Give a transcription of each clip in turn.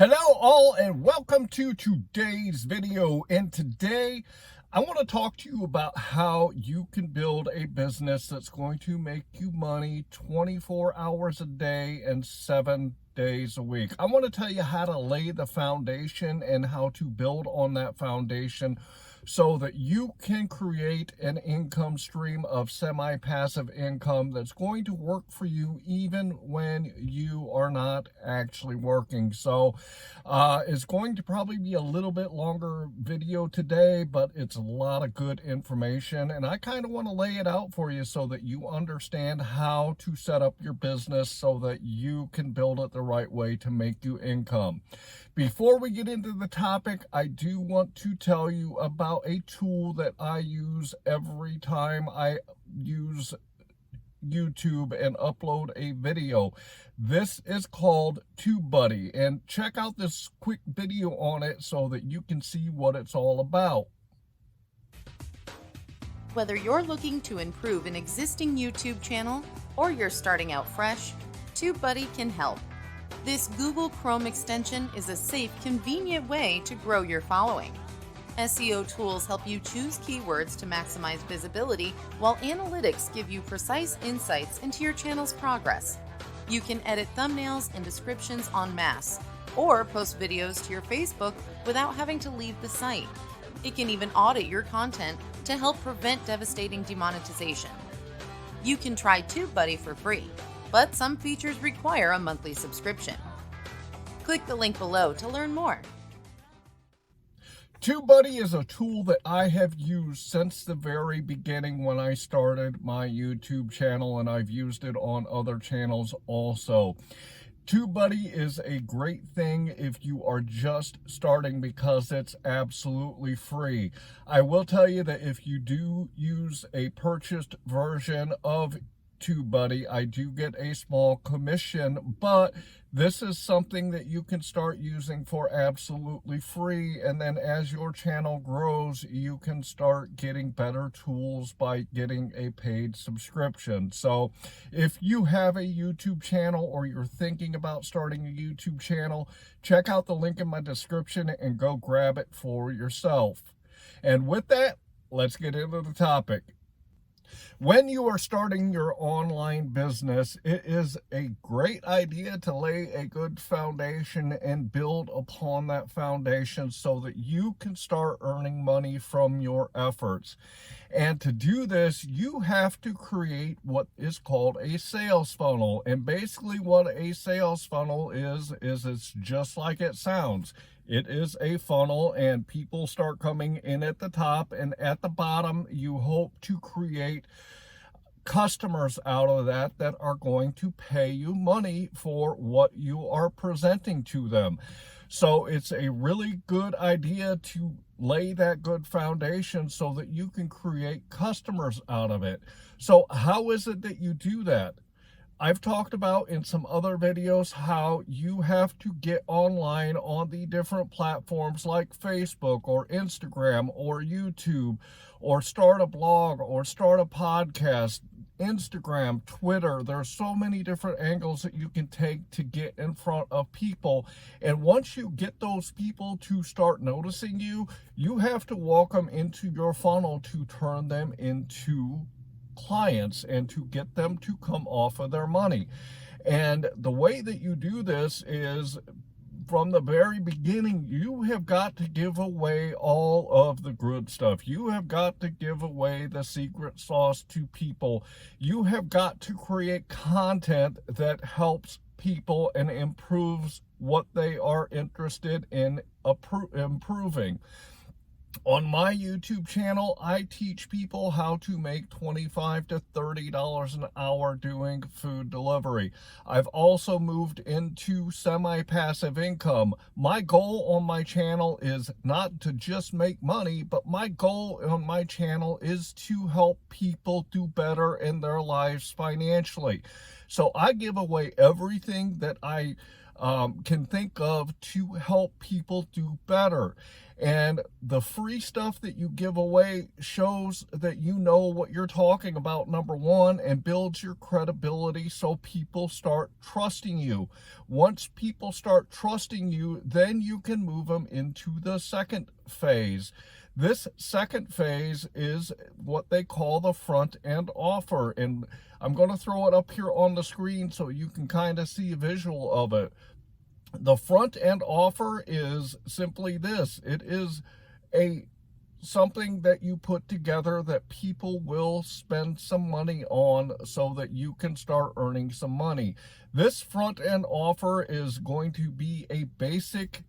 Hello all and welcome to today's video. And today I want to talk to you about how you can build a business that's going to make you money 24 hours a day and 7 days a week. I want to tell you how to lay the foundation and how to build on that foundation so that you can create an income stream of semi-passive income that's going to work for you even when you are not actually working. So it's going to probably be a little bit longer video today, but it's a lot of good information, and I kind of want to lay it out for you so that you understand how to set up your business so that you can build it the right way to make you income. Before we get into the topic, I do want to tell you about a tool that I use every time I use YouTube and upload a video. This is called Tubebuddy, and check out this quick video on it so that you can see what it's all about. Whether you're looking to improve an existing YouTube channel or you're starting out fresh, Tubebuddy can help. This Google Chrome extension is a safe, convenient way to grow your following. SEO tools help you choose keywords to maximize visibility, while analytics give you precise insights into your channel's progress. You can edit thumbnails and descriptions en masse, or post videos to your Facebook without having to leave the site. It can even audit your content to help prevent devastating demonetization. You can try Tubebuddy for free, but some features require a monthly subscription. Click the link below to learn more. Tubebuddy is a tool that I have used since the very beginning when I started my YouTube channel, and I've used it on other channels also. Tubebuddy is a great thing if you are just starting because it's absolutely free. I will tell you that if you do use a purchased version of Tubebuddy, I do get a small commission, but this is something that you can start using for absolutely free, and then as your channel grows, you can start getting better tools by getting a paid subscription. So if you have a YouTube channel or you're thinking about starting a YouTube channel, check out the link in my description and go grab it for yourself. And with that, let's get into the topic. When you are starting your online business, it is a great idea to lay a good foundation and build upon that foundation so that you can start earning money from your efforts. And to do this, you have to create what is called a sales funnel. And basically what a sales funnel is it's just like it sounds. It is a funnel, and people start coming in at the top, and at the bottom, you hope to create customers out of that are going to pay you money for what you are presenting to them. So it's a really good idea to lay that good foundation so that you can create customers out of it. So how is it that you do that? I've talked about in some other videos how you have to get online on the different platforms like Facebook or Instagram or YouTube, or start a blog or start a podcast, Instagram, Twitter. There's so many different angles that you can take to get in front of people. And once you get those people to start noticing you, you have to walk them into your funnel to turn them into clients and to get them to come off of their money. And the way that you do this is, from the very beginning, you have got to give away all of the good stuff. You have got to give away the secret sauce to people. You have got to create content that helps people and improves what they are interested in improving. On my YouTube channel, I teach people how to make $25 to $30 an hour doing food delivery. I've also moved into semi-passive income. My goal on my channel is not to just make money, but my goal on my channel is to help people do better in their lives financially. So I give away everything that I can think of to help people do better. And the free stuff that you give away shows that you know what you're talking about, number one, and builds your credibility so people start trusting you. Once people start trusting you, then you can move them into the second phase. This second phase is what they call the front end offer. And I'm going to throw it up here on the screen so you can kind of see a visual of it. The front end offer is simply this. It is something that you put together that people will spend some money on so that you can start earning some money. This front end offer is going to be a basic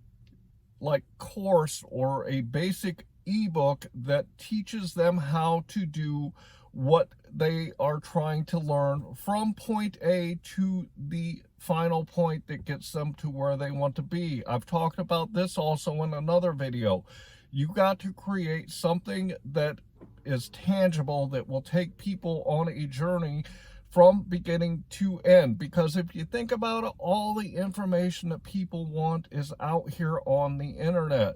course or a basic ebook that teaches them how to do what they are trying to learn from point A to the final point that gets them to where they want to be. I've talked about this also in another video. You got to create something that is tangible, that will take people on a journey from beginning to end. Because if you think about it, all the information that people want is out here on the internet.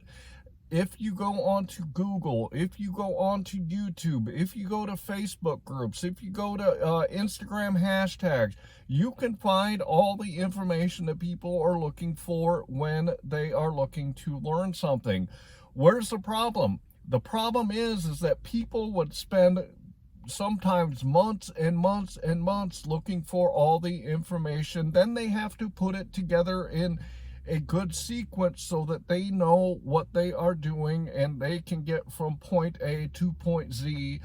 If you go on to Google, if you go on to YouTube, if you go to Facebook groups, if you go to Instagram hashtags, you can find all the information that people are looking for when they are looking to learn something. Where's the problem? The problem is that people would spend sometimes months and months and months looking for all the information. Then they have to put it together in a good sequence so that they know what they are doing and they can get from point A to point Z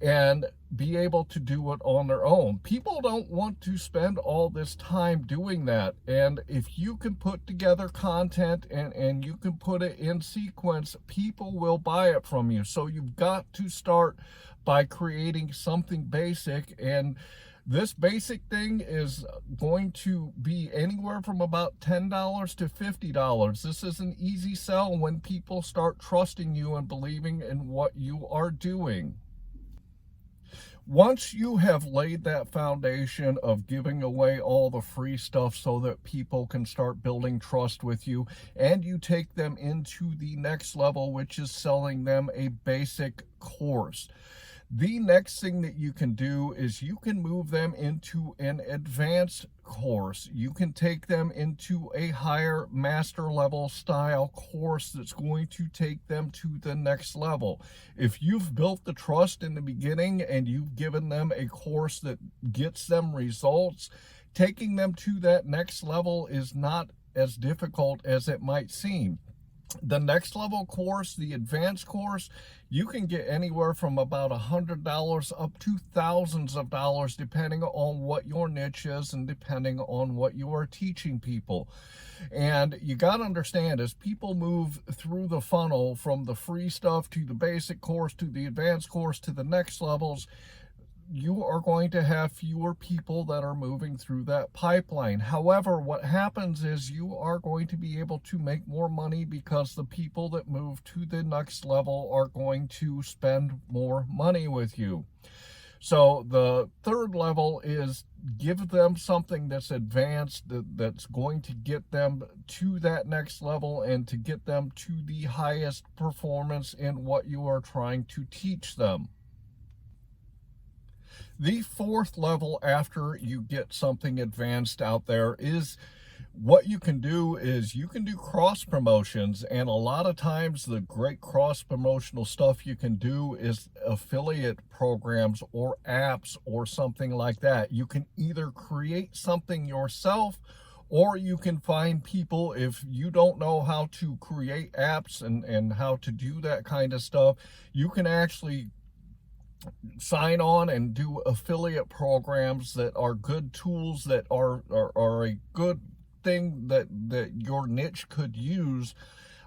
and be able to do it on their own. People don't want to spend all this time doing that. And if you can put together content and you can put it in sequence, people will buy it from you. So you've got to start by creating something basic, and this basic thing is going to be anywhere from about $10 to $50. This is an easy sell when people start trusting you and believing in what you are doing. Once you have laid that foundation of giving away all the free stuff so that people can start building trust with you, and you take them into the next level, which is selling them a basic course, the next thing that you can do is you can move them into an advanced course. You can take them into a higher master level style course that's going to take them to the next level. If you've built the trust in the beginning and you've given them a course that gets them results, taking them to that next level is not as difficult as it might seem. The next level course, the advanced course, you can get anywhere from about $100 up to thousands of dollars depending on what your niche is and depending on what you are teaching people. And you got to understand, as people move through the funnel from the free stuff to the basic course to the advanced course to the next levels, you are going to have fewer people that are moving through that pipeline. However, what happens is you are going to be able to make more money because the people that move to the next level are going to spend more money with you. So the third level is give them something that's advanced, that's going to get them to that next level and to get them to the highest performance in what you are trying to teach them. The fourth level after you get something advanced out there is what you can do is you can do cross promotions. And a lot of times the great cross promotional stuff you can do is affiliate programs or apps or something like that. You can either create something yourself, or you can find people. If you don't know how to create apps and how to do that kind of stuff, you can actually sign on and do affiliate programs that are good tools, that are a good thing that your niche could use.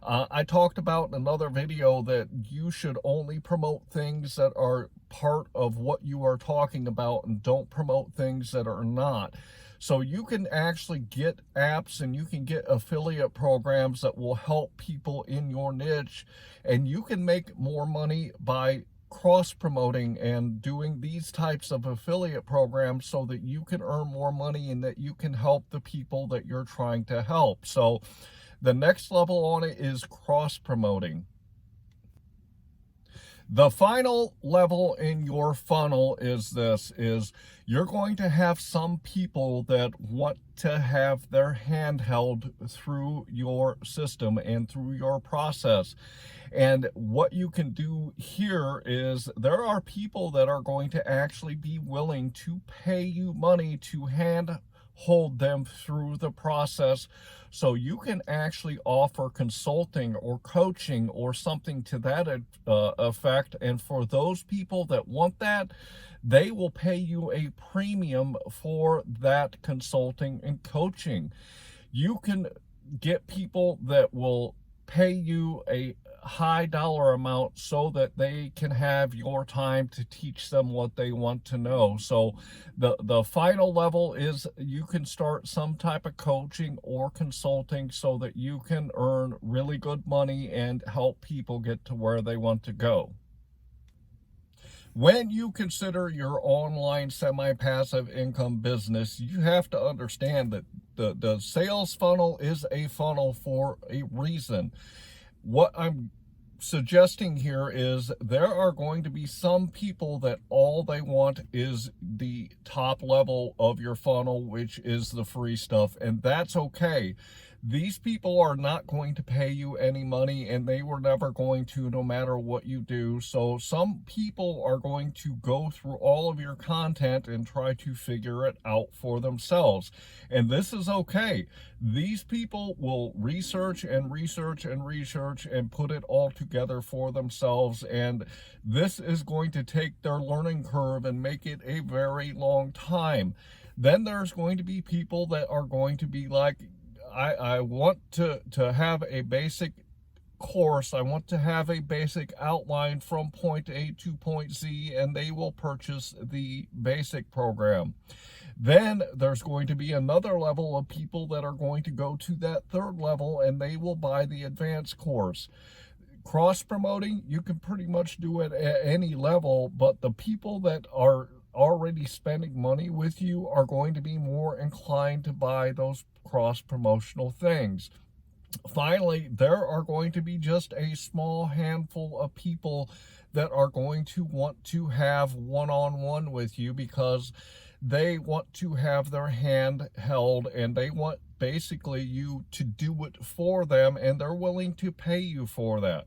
I talked about in another video that you should only promote things that are part of what you are talking about and don't promote things that are not. So you can actually get apps and you can get affiliate programs that will help people in your niche, and you can make more money by cross-promoting and doing these types of affiliate programs so that you can earn more money and that you can help the people that you're trying to help. So the next level on it is cross-promoting. The final level in your funnel is this, is you're going to have some people that want to have their hand held through your system and through your process. And what you can do here is there are people that are going to actually be willing to pay you money to hold them through the process, so you can actually offer consulting or coaching or something to that effect. And for those people that want that, they will pay you a premium for that consulting and coaching. You can get people that will pay you a high dollar amount so that they can have your time to teach them what they want to know. So the final level is you can start some type of coaching or consulting so that you can earn really good money and help people get to where they want to go. When you consider your online semi-passive income business, you have to understand that the sales funnel is a funnel for a reason. What I'm suggesting here is there are going to be some people that all they want is the top level of your funnel, which is the free stuff, and that's okay. These people are not going to pay you any money, and they were never going to, no matter what you do. So some people are going to go through all of your content and try to figure it out for themselves. And this is okay. These people will research and research and research and put it all together for themselves. And this is going to take their learning curve and make it a very long time. Then there's going to be people that are going to be like, I want to have a basic course. I want to have a basic outline from point A to point Z, and they will purchase the basic program. Then there's going to be another level of people that are going to go to that third level, and they will buy the advanced course. Cross-promoting, you can pretty much do it at any level, but the people that are already spending money with you are going to be more inclined to buy those cross-promotional things. Finally, there are going to be just a small handful of people that are going to want to have one-on-one with you because they want to have their hand held and they want basically you to do it for them, and they're willing to pay you for that.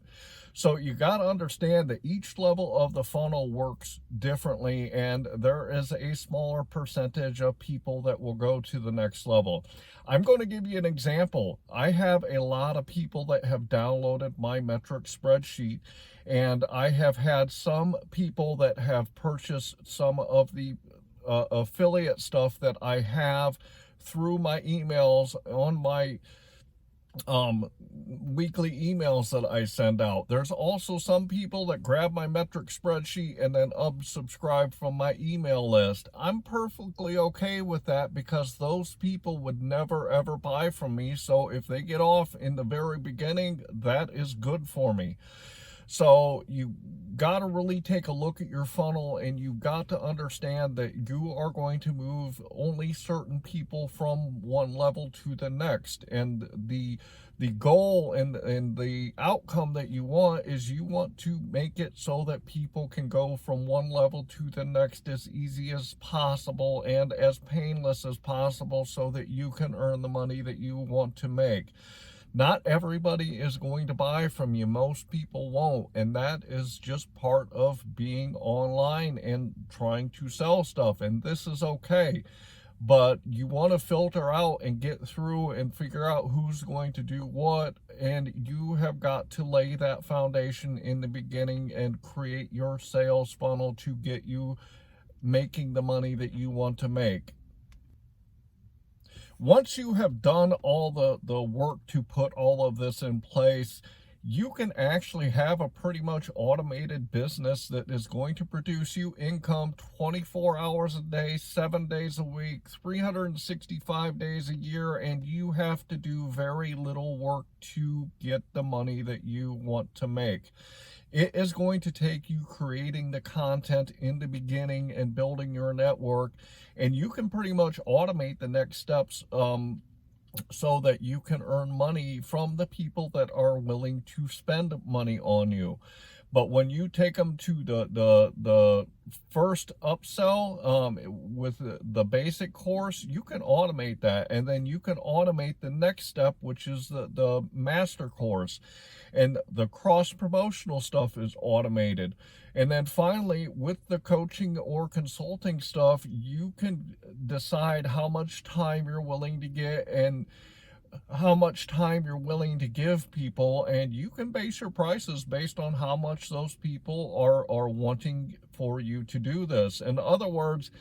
So you got to understand that each level of the funnel works differently, and there is a smaller percentage of people that will go to the next level. I'm going to give you an example. I have a lot of people that have downloaded my metric spreadsheet, and I have had some people that have purchased some of the affiliate stuff that I have through my emails on my weekly emails that I send out. There's also some people that grab my metric spreadsheet and then unsubscribe from my email list. I'm perfectly okay with that because those people would never ever buy from me. So if they get off in the very beginning, that is good for me. So you got to really take a look at your funnel, and you got to understand that you are going to move only certain people from one level to the next. And the goal and the outcome that you want is you want to make it so that people can go from one level to the next as easy as possible and as painless as possible so that you can earn the money that you want to make. Not everybody is going to buy from you. Most people won't. And that is just part of being online and trying to sell stuff. And this is okay. But you want to filter out and get through and figure out who's going to do what. And you have got to lay that foundation in the beginning and create your sales funnel to get you making the money that you want to make. Once you have done all the work to put all of this in place, you can actually have a pretty much automated business that is going to produce you income 24 hours a day, 7 days a week, 365 days a year, and you have to do very little work to get the money that you want to make. It is going to take you creating the content in the beginning and building your network, and you can pretty much automate the next steps so that you can earn money from the people that are willing to spend money on you. But when you take them to the first upsell with the basic course, you can automate that, and then you can automate the next step, which is the master course, and the cross promotional stuff is automated. And then finally, with the coaching or consulting stuff, you can decide how much time you're willing to get and how much time you're willing to give people, and you can base your prices based on how much those people are wanting for you to do this. In other words,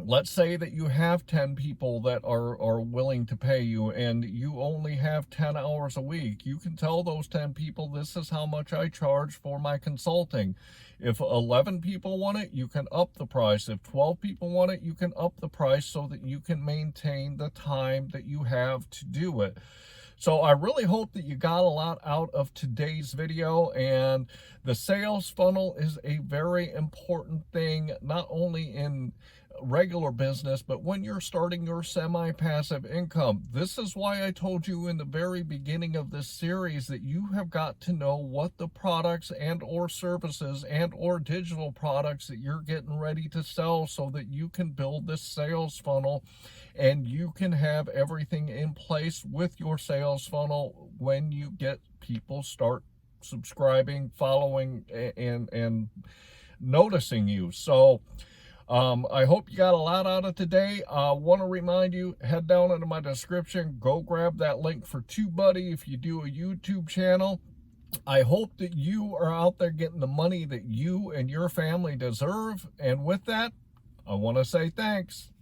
let's say that you have 10 people that are willing to pay you, and you only have 10 hours a week. You can tell those 10 people, this is how much I charge for my consulting. If 11 people want it, you can up the price. If 12 people want it, you can up the price so that you can maintain the time that you have to do it. So I really hope that you got a lot out of today's video, and the sales funnel is a very important thing, not only in regular business, but when you're starting your semi-passive income. This is why I told you in the very beginning of this series that you have got to know what the products and or services and or digital products that you're getting ready to sell, so that you can build this sales funnel and you can have everything in place with your sales funnel when you get people start subscribing, following, and noticing you. So I hope you got a lot out of today. I want to remind you, head down into my description, go grab that link for Tubebuddy if you do a YouTube channel. I hope that you are out there getting the money that you and your family deserve. And with that, I want to say thanks.